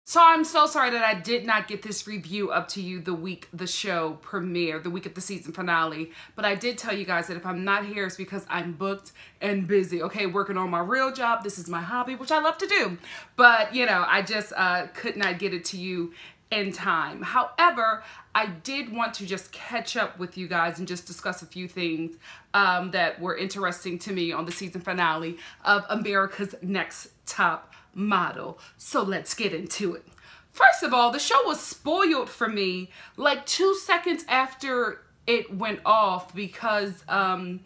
So I'm so sorry that I did not get this review up to you the week the show premiered, the week of the season finale. But I did tell you guys that if I'm not here, it's because I'm booked and busy, okay? Working on my real job. This is my hobby, which I love to do. But, you know, I just could not get it to you in time. However, I did want to just catch up with you guys and just discuss a few things that were interesting to me on the season finale of America's Next Top Model. So let's get into it. First of all, the show was spoiled for me like 2 seconds after it went off because I'm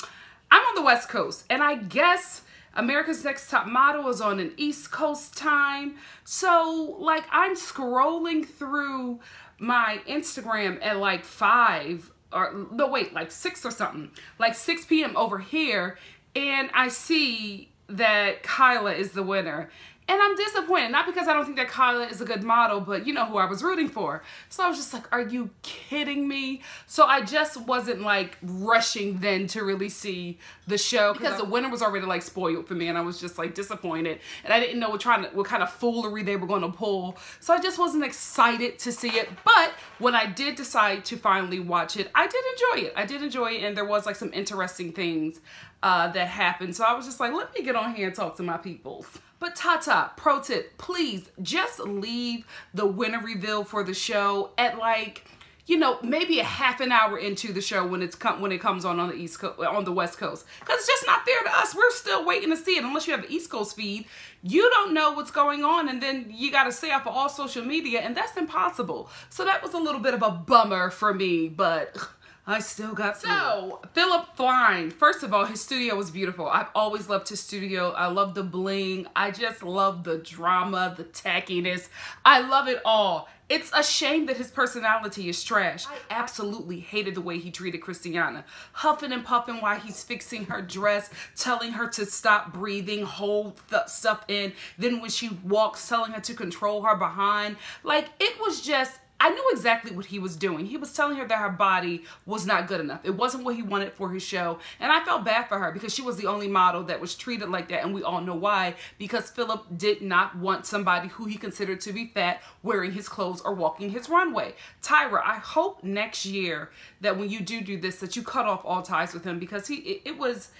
on the West Coast, and I guess America's Next Top Model is on an East Coast time. So like I'm scrolling through my Instagram at like 5 or no wait, like 6 or something, like 6 p.m. over here, and I see that Kyla is the winner. And I'm disappointed, not because I don't think that Kyla is a good model, but you know who I was rooting for. So I was just like, are you kidding me? So I just wasn't like rushing then to really see the show because the winner was already like spoiled for me, and I was just like disappointed. And I didn't know what kind of foolery they were going to pull. So I just wasn't excited to see it. But when I did decide to finally watch it, I did enjoy it. I did enjoy it, and there was like some interesting things that happened. So I was just like, let me get on here and talk to my peoples. But Tata, pro tip, please just leave the winner reveal for the show at like, you know, maybe a half an hour into the show when it comes on the East Coast, on the West Coast, because it's just not fair to us. We're still waiting to see it. Unless you have an East Coast feed, you don't know what's going on, and then you got to stay off of all social media, and that's impossible. So that was a little bit of a bummer for me, but I still got through. So, Philip Flying, first of all, his studio was beautiful. I've always loved his studio. I love the bling. I just love the drama, the tackiness. I love it all. It's a shame that his personality is trash. I absolutely hated the way he treated Christiana. Huffing and puffing while he's fixing her dress, telling her to stop breathing, hold the stuff in. Then when she walks, telling her to control her behind. Like, it was just, I knew exactly what he was doing. He was telling her that her body was not good enough. It wasn't what he wanted for his show. And I felt bad for her because she was the only model that was treated like that. And we all know why. Because Philip did not want somebody who he considered to be fat wearing his clothes or walking his runway. Tyra, I hope next year that when you do this, that you cut off all ties with him, because it was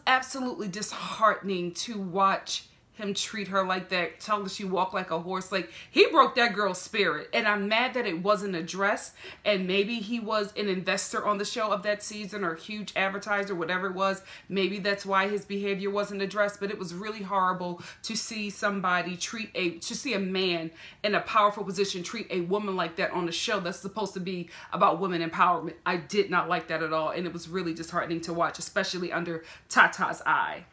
absolutely disheartening to watch him treat her like that, tell her she walked like a horse. Like, he broke that girl's spirit, and I'm mad that it wasn't addressed. And maybe he was an investor on the show of that season, or a huge advertiser, whatever it was. Maybe that's why his behavior wasn't addressed. But it was really horrible to see somebody to see a man in a powerful position treat a woman like that on a show that's supposed to be about women empowerment. I did not like that at all, and it was really disheartening to watch, especially under Tata's eye.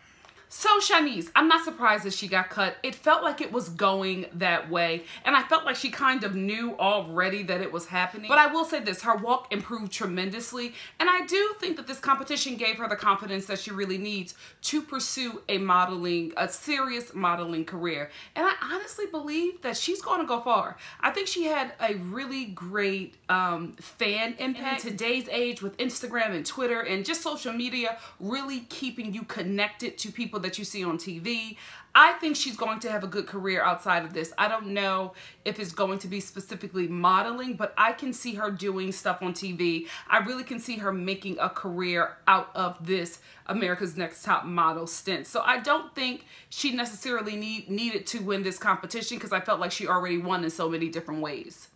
So Shanice, I'm not surprised that she got cut. It felt like it was going that way, and I felt like she kind of knew already that it was happening. But I will say this, her walk improved tremendously, and I do think that this competition gave her the confidence that she really needs to pursue a serious modeling career. And I honestly believe that she's going to go far. I think she had a really great fan impact. In today's age with Instagram and Twitter and just social media really keeping you connected to people that you see on TV. I think she's going to have a good career outside of this. I don't know if it's going to be specifically modeling, but I can see her doing stuff on TV. I really can see her making a career out of this America's Next Top Model stint. So I don't think she necessarily needed to win this competition, because I felt like she already won in so many different ways.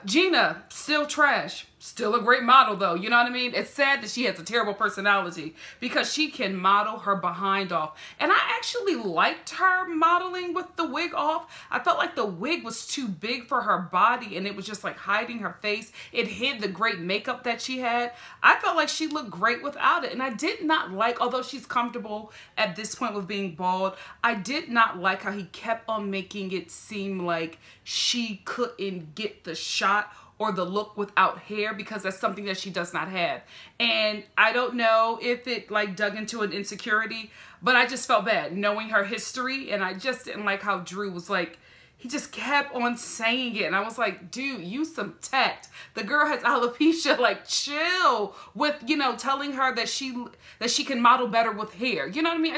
Gina, still trash. Still a great model though, you know what I mean? It's sad that she has a terrible personality, because she can model her behind off. And I actually liked her modeling with the wig off. I felt like the wig was too big for her body, and it was just like hiding her face. It hid the great makeup that she had. I felt like she looked great without it. And I did not like, although she's comfortable at this point with being bald, I did not like how he kept on making it seem like she couldn't get the shot or the look without hair, because that's something that she does not have. And I don't know if it like dug into an insecurity, but I just felt bad knowing her history, and I just didn't like how Drew was like He just kept on saying it. And I was like, dude, use some tact. The girl has alopecia. Like, chill with, you know, telling her that she can model better with hair. You know what I mean?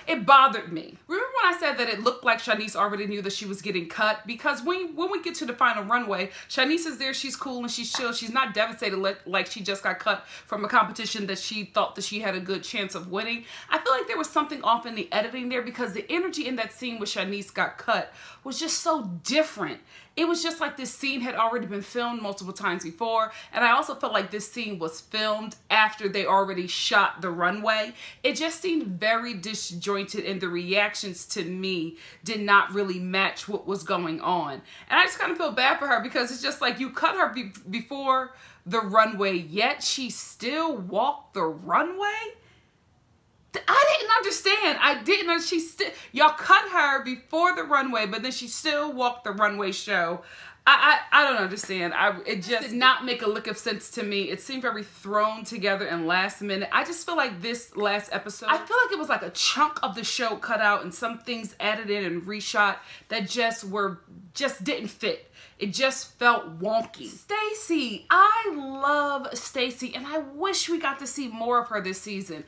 It bothered me. Remember when I said that it looked like Shanice already knew that she was getting cut? Because when we get to the final runway, Shanice is there. She's cool and she's chill. She's not devastated like she just got cut from a competition that she thought that she had a good chance of winning. I feel like there was something off in the editing there, because the energy in that scene where Shanice got cut was just so different. It was just like this scene had already been filmed multiple times before, and I also felt like this scene was filmed after they already shot the runway. It just seemed very disjointed, and the reactions to me did not really match what was going on. And I just kind of feel bad for her, because it's just like, you cut her before the runway, yet she still walked the runway? I didn't understand. Y'all cut her before the runway, but then she still walked the runway show. I don't understand. It just did not make a lick of sense to me. It seemed very thrown together and last minute. I just feel like this last episode, I feel like it was like a chunk of the show cut out and some things added in and reshot that just didn't fit. It just felt wonky. Stacey, I love Stacey, and I wish we got to see more of her this season.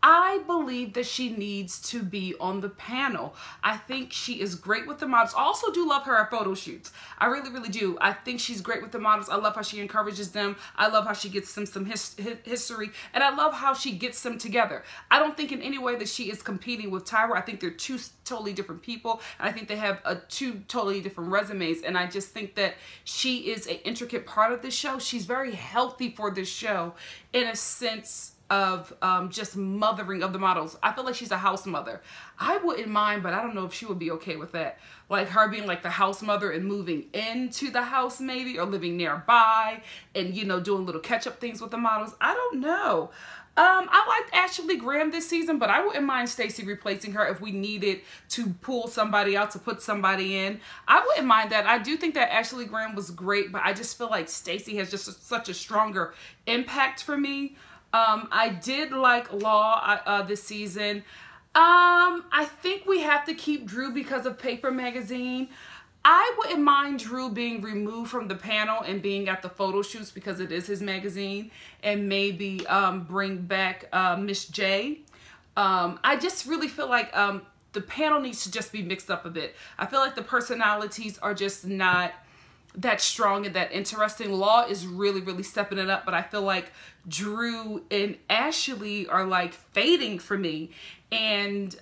I believe that she needs to be on the panel. I think she is great with the models. I also do love her at photo shoots. I really, really do. I think she's great with the models. I love how she encourages them. I love how she gets them some history. And I love how she gets them together. I don't think in any way that she is competing with Tyra. I think they're two totally different people. And I think they have two totally different resumes. And I just think that she is an intricate part of this show. She's very healthy for this show in a sense of just mothering of the models. I feel like she's a house mother. I wouldn't mind, but I don't know if she would be okay with that. Like her being like the house mother and moving into the house maybe, or living nearby and, you know, doing little catch-up things with the models. I don't know. I liked Ashley Graham this season, but I wouldn't mind Stacey replacing her if we needed to pull somebody out to put somebody in. I wouldn't mind that. I do think that Ashley Graham was great, but I just feel like Stacey has just such a stronger impact for me. I did like Law this season. I think we have to keep Drew because of Paper Magazine. I wouldn't mind Drew being removed from the panel and being at the photo shoots because it is his magazine, and maybe bring back Miss J. I just really feel like the panel needs to just be mixed up a bit. I feel like the personalities are just not that strong and that interesting. Law is really, really stepping it up, but I feel like Drew and Ashley are like fading for me. And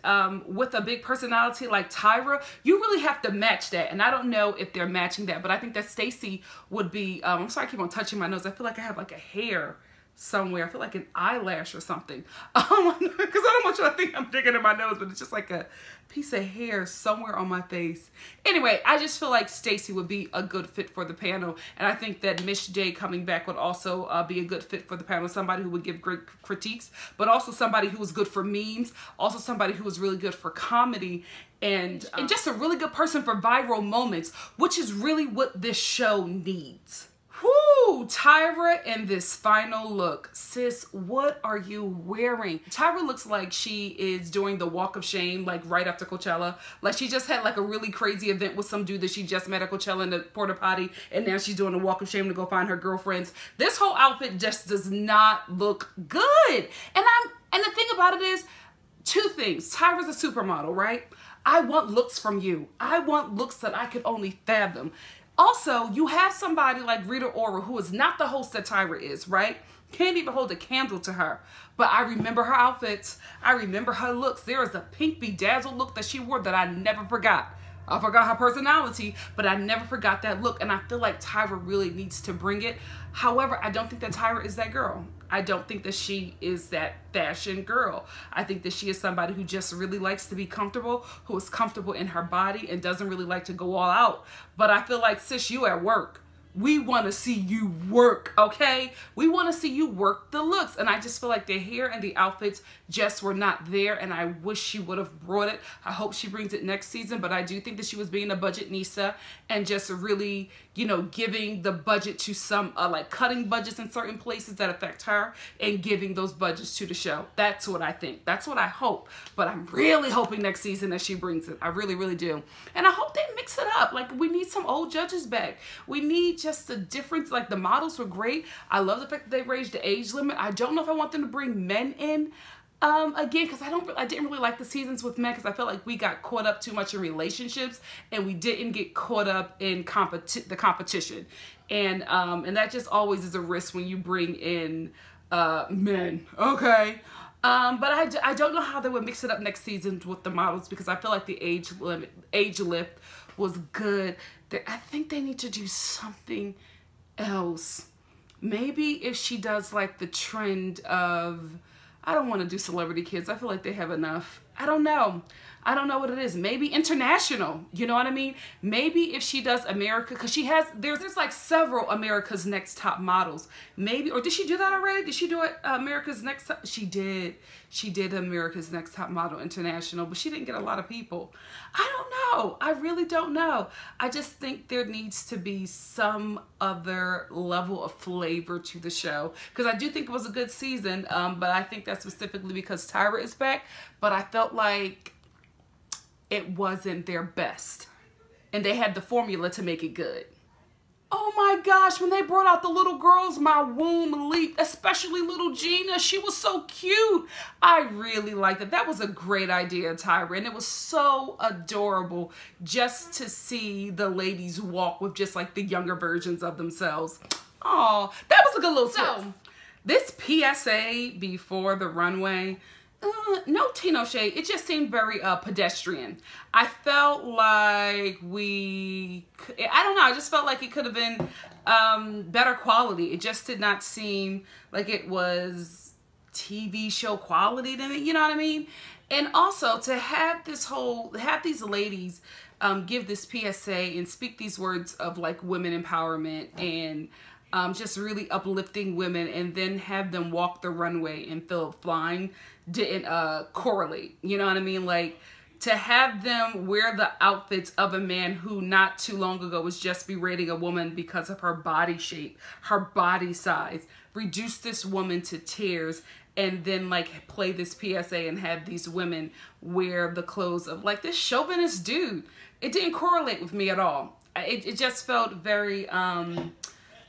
with a big personality like Tyra, you really have to match that. And I don't know if they're matching that, but I think that Stacey would be, I'm sorry, I keep on touching my nose. I feel like I have like a hair somewhere. I feel like an eyelash or something. Because I don't want you to think I'm digging in my nose, but it's just like a piece of hair somewhere on my face. Anyway, I just feel like Stacey would be a good fit for the panel. And I think that Miss J coming back would also be a good fit for the panel. Somebody who would give great critiques, but also somebody who was good for memes. Also somebody who was really good for comedy. And just a really good person for viral moments, which is really what this show needs. Whoo, Tyra in this final look. Sis, what are you wearing? Tyra looks like she is doing the walk of shame, like right after Coachella. Like she just had like a really crazy event with some dude that she just met at Coachella in the porta potty, and now she's doing a walk of shame to go find her girlfriends. This whole outfit just does not look good. And the thing about it is, two things. Tyra's a supermodel, right? I want looks from you. I want looks that I could only fathom. Also, you have somebody like Rita Ora, who is not the host that Tyra is, right? Can't even hold a candle to her. But I remember her outfits. I remember her looks. There is a pink bedazzled look that she wore that I never forgot. I forgot her personality, but I never forgot that look. And I feel like Tyra really needs to bring it. However, I don't think that Tyra is that girl. I don't think that she is that fashion girl. I think that she is somebody who just really likes to be comfortable, who is comfortable in her body and doesn't really like to go all out. But I feel like, sis, you at work. We want to see you work, okay? We want to see you work the looks. And I just feel like the hair and the outfits just were not there, and I wish she would have brought it. I hope she brings it next season, but I do think that she was being a budget Nisa and just really, you know, giving the budget to some, like cutting budgets in certain places that affect her and giving those budgets to the show. That's what I think. That's what I hope. But I'm really hoping next season that she brings it. I really, really do. And I hope they mix it up. Like, we need some old judges back. We need just a difference. Like, the models were great. I love the fact that they raised the age limit. I don't know if I want them to bring men in again, because I didn't really like the seasons with men, because I felt like we got caught up too much in relationships and we didn't get caught up in the competition, and that just always is a risk when you bring in men, okay? But I don't know how they would mix it up next season with the models, because I feel like the age lift was good. I think they need to do something else. Maybe if she does like the trend of, I don't want to do celebrity kids. I feel like they have enough. I don't know. I don't know what it is. Maybe international. You know what I mean? Maybe if she does America, because she has, there's like several America's Next Top Models. Maybe, or did she do that already? Did she do it, America's Next Top? She did. She did America's Next Top Model International, but she didn't get a lot of people. I don't know. I really don't know. I just think there needs to be some other level of flavor to the show, because I do think it was a good season, but I think that's specifically because Tyra is back, but I felt like it wasn't their best, and they had the formula to make it good. Oh my gosh, when they brought out the little girls, my womb leaped, especially little Gina. She was so cute. I really liked it. That was a great idea, Tyra, and it was so adorable just to see the ladies walk with just like the younger versions of themselves. Oh, that was a good little twist. So, this PSA before the runway, no Tino shade. It just seemed very pedestrian. I felt like I don't know, I just felt like it could have been better quality. It just did not seem like it was TV show quality to me, you know what I mean? And also to have these ladies give this PSA and speak these words of like women empowerment and just really uplifting women, and then have them walk the runway and feel flying didn't correlate. You know what I mean? Like, to have them wear the outfits of a man who not too long ago was just berating a woman because of her body shape, her body size, reduce this woman to tears, and then like play this PSA and have these women wear the clothes of like this chauvinist dude. It didn't correlate with me at all. It just felt very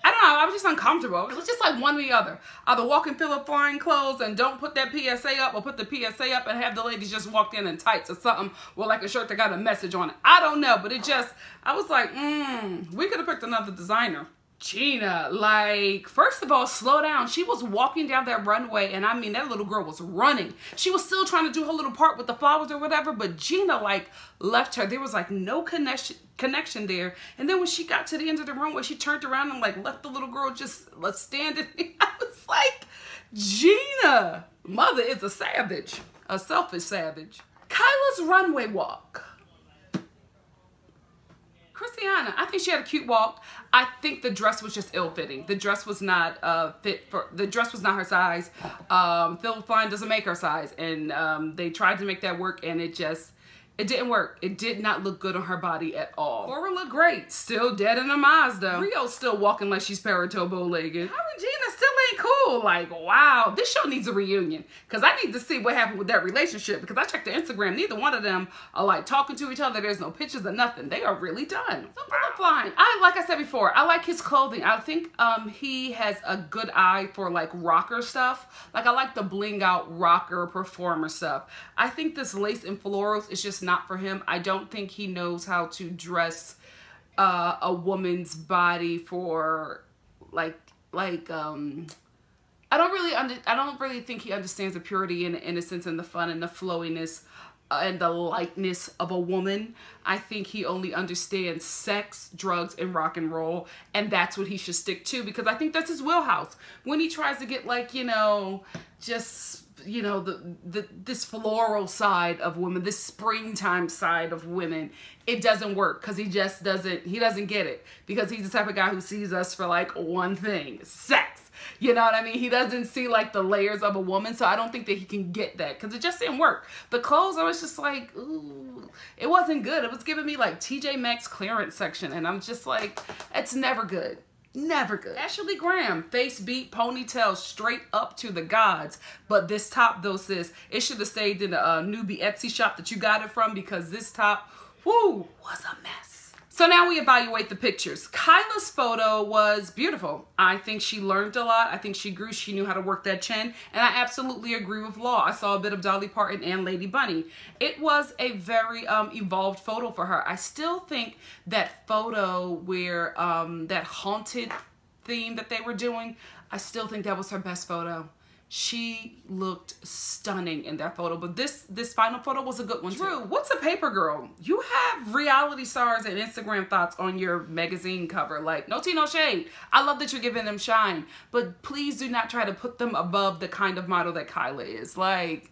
I don't know, I was just uncomfortable. It was just like one or the other. Either walk in Philip flying clothes and don't put that PSA up, or put the PSA up and have the ladies just walk in tights or something with like a shirt that got a message on it. I don't know, but it just, I was like, we could have picked another designer. Gina, like, first of all, slow down. She was walking down that runway, and I mean, that little girl was running. She was still trying to do her little part with the flowers or whatever, but Gina, like, left her. There was, like, no connection there. And then when she got to the end of the runway, she turned around and, like, left the little girl just standing. I was like, Gina, mother is a savage, a selfish savage. Kyla's runway walk. Christiana, I think she had a cute walk. I think the dress was just ill-fitting. The dress was not the dress was not her size. Phil Fine doesn't make her size, and they tried to make that work, and it didn't work. It did not look good on her body at all. Cora looked great. Still dead in her Mazda. Rio's still walking like she's paratobo bow-legged. Her and Gina still ain't cool. Like, wow. This show needs a reunion. Because I need to see what happened with that relationship. Because I checked the Instagram. Neither one of them are like talking to each other. There's no pictures or nothing. They are really done. So Philip Fine. Like I said before, I like his clothing. I think he has a good eye for like rocker stuff. Like, I like the bling out rocker performer stuff. I think this lace and florals is just not for him. I don't think he knows how to dress a woman's body for I don't really think he understands the purity and the innocence and the fun and the flowiness and the lightness of a woman. I think he only understands sex, drugs, and rock and roll, and that's what he should stick to, because I think that's his wheelhouse. When he tries to get like, you know, just you know, this floral side of women, this springtime side of women, it doesn't work because he doesn't get it, because he's the type of guy who sees us for like one thing, sex. You know what I mean? He doesn't see like the layers of a woman, so I don't think that he can get that because it just didn't work. The clothes, I was just like, ooh, it wasn't good. It was giving me like TJ Maxx clearance section, and I'm just like, it's never good. Never good. Ashley Graham, face beat, ponytail straight up to the gods. But this top, though, sis, it should have stayed in the newbie Etsy shop that you got it from, because this top, whoo, was a mess. So now we evaluate the pictures. Kyla's photo was beautiful. I think she learned a lot. I think she grew. She knew how to work that chin. And I absolutely agree with Law. I saw a bit of Dolly Parton and Lady Bunny. It was a very evolved photo for her. I still think that photo where that haunted theme that they were doing, I still think that was her best photo. She looked stunning in that photo, but this final photo was a good one too. Drew, what's a paper girl? You have reality stars and Instagram thoughts on your magazine cover. Like, no tea, no shade. I love that you're giving them shine, but please do not try to put them above the kind of model that Kyla is. Like,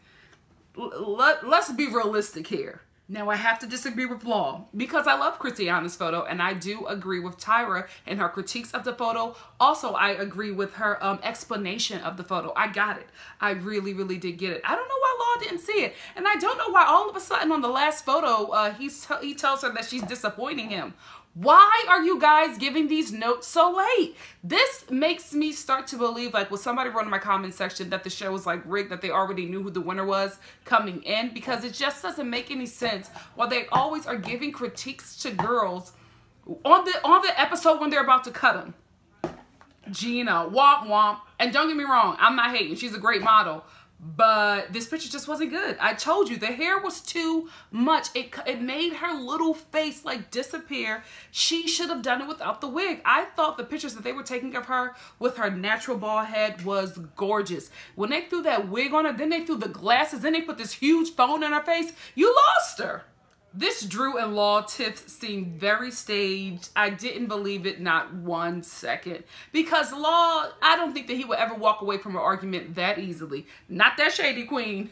let's be realistic here. Now, I have to disagree with Law because I love Christiana's photo, and I do agree with Tyra and her critiques of the photo. Also, I agree with her explanation of the photo. I got it. I really, really did get it. I don't know why Law didn't see it, and I don't know why all of a sudden on the last photo, he tells her that she's disappointing him. Why are you guys giving these notes so late? This makes me start to believe, like, what somebody wrote in my comment section, that the show was like rigged, that they already knew who the winner was coming in, because it just doesn't make any sense while they always are giving critiques to girls on the episode when they're about to cut them. Gina, womp womp. And don't get me wrong, I'm not hating. She's a great model. But this picture just wasn't good. I told you, the hair was too much. It made her little face like disappear. She should have done it without the wig. I thought the pictures that they were taking of her with her natural bald head was gorgeous. When they threw that wig on her, then they threw the glasses, then they put this huge phone in her face, you lost her. This Drew and Law tiff seemed very staged. I didn't believe it, not 1 second. Because Law, I don't think that he would ever walk away from an argument that easily. Not that shady queen.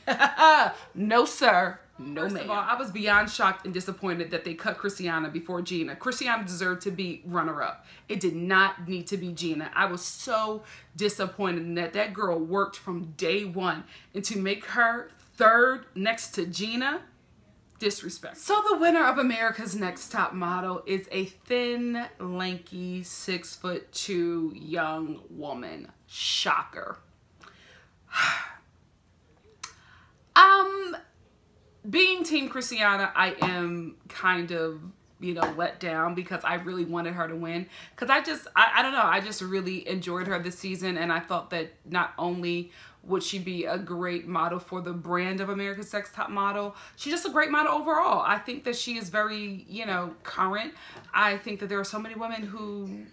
No, sir. No, ma'am. First of all, I was beyond shocked and disappointed that they cut Christiana before Gina. Christiana deserved to be runner-up. It did not need to be Gina. I was so disappointed in that girl worked from day one. And to make her third next to Gina, disrespect. So the winner of America's Next Top Model is a thin, lanky, 6'2" young woman. Shocker. Being Team Christiana, I am kind of, you know, let down because I really wanted her to win. Because I don't know, I just really enjoyed her this season, and I thought that not only would she be a great model for the brand of America's Next Top Model, she's just a great model overall. I think that she is very, you know, current. I think that there are so many women who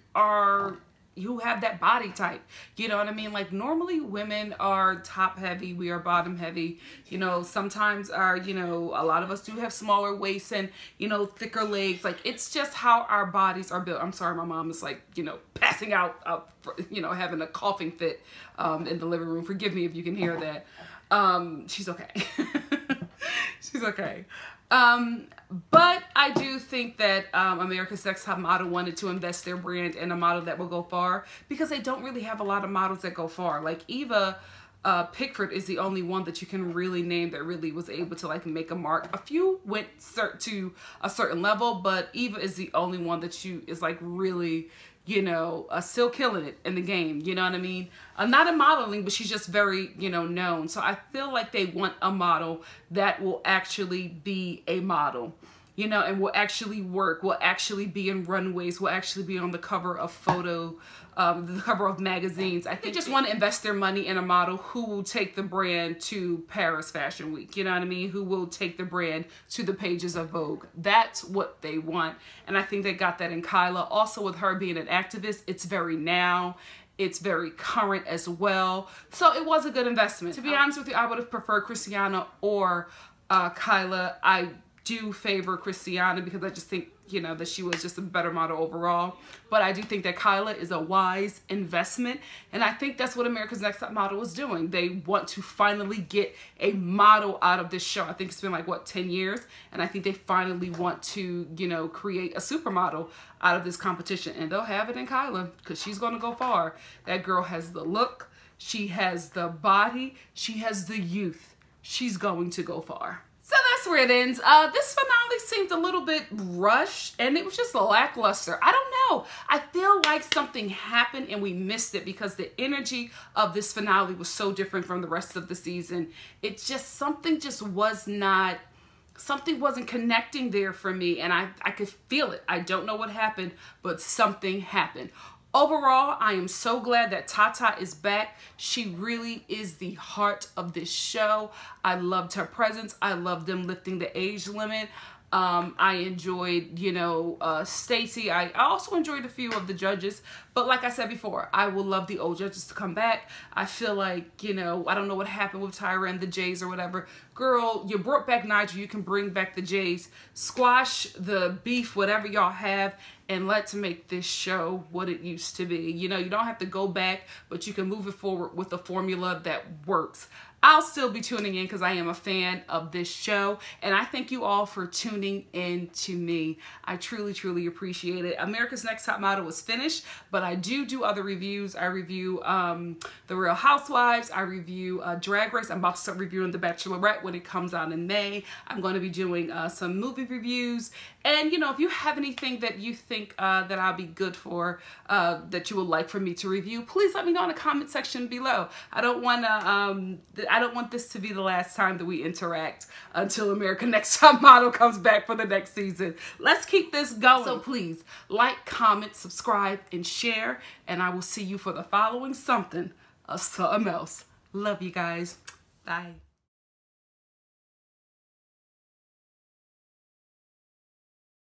have that body type. You know what I mean? Like, normally women are top heavy, we are bottom heavy. You know, sometimes you know, a lot of us do have smaller waists and, you know, thicker legs. Like, it's just how our bodies are built. I'm sorry, my mom is like, you know, passing out, you know, having a coughing fit in the living room. Forgive me if you can hear that. She's okay. She's okay. But I do think that America's Next Top Model wanted to invest their brand in a model that will go far, because they don't really have a lot of models that go far. Like Eva Pickford is the only one that you can really name that really was able to like make a mark. A few went to a certain level, but Eva is the only one that is like really, you know, still killing it in the game. You know what I mean? Not in modeling, but she's just very, you know, known. So I feel like they want a model that will actually be a model, you know, and will actually work, will actually be in runways, will actually be on the cover of the cover of magazines. I think they just want to invest their money in a model who will take the brand to Paris Fashion Week. You know what I mean? Who will take the brand to the pages of Vogue. That's what they want. And I think they got that in Kyla. Also, with her being an activist, it's very now. It's very current as well. So it was a good investment. To be honest with you, I would have preferred Christiana or Kyla. do favor Christiana because I just think, you know, that she was just a better model overall. But I do think that Kyla is a wise investment. And I think that's what America's Next Top Model is doing. They want to finally get a model out of this show. I think it's been like, what, 10 years? And I think they finally want to, you know, create a supermodel out of this competition. And they'll have it in Kyla because she's going to go far. That girl has the look. She has the body. She has the youth. She's going to go far. So that's where it ends. This finale seemed a little bit rushed and it was just lackluster. I don't know. I feel like something happened and we missed it because the energy of this finale was so different from the rest of the season. It just, something wasn't connecting there for me and I could feel it. I don't know what happened, but something happened. Overall, I am so glad that Tata is back. She really is the heart of this show. I loved her presence. I loved them lifting the age limit. I enjoyed, you know, Stacy. I also enjoyed a few of the judges. But like I said before, I will love the old judges to come back. I feel like, you know, I don't know what happened with Tyra and the Jays or whatever. Girl, you brought back Nigel. You can bring back the Jays. Squash the beef, whatever y'all have, and let's make this show what it used to be. You know, you don't have to go back, but you can move it forward with a formula that works. I'll still be tuning in because I am a fan of this show. And I thank you all for tuning in to me. I truly, truly appreciate it. America's Next Top Model is finished, but I do other reviews. I review The Real Housewives. I review Drag Race. I'm about to start reviewing The Bachelorette when it comes out in May. I'm going to be doing some movie reviews. And, you know, if you have anything that you think that I'll be good for, that you would like for me to review, please let me know in the comment section below. I don't want this to be the last time that we interact until America's Next Top Model comes back for the next season. Let's keep this going. So please like, comment, subscribe, and share. And I will see you for the following something else. Love you guys. Bye.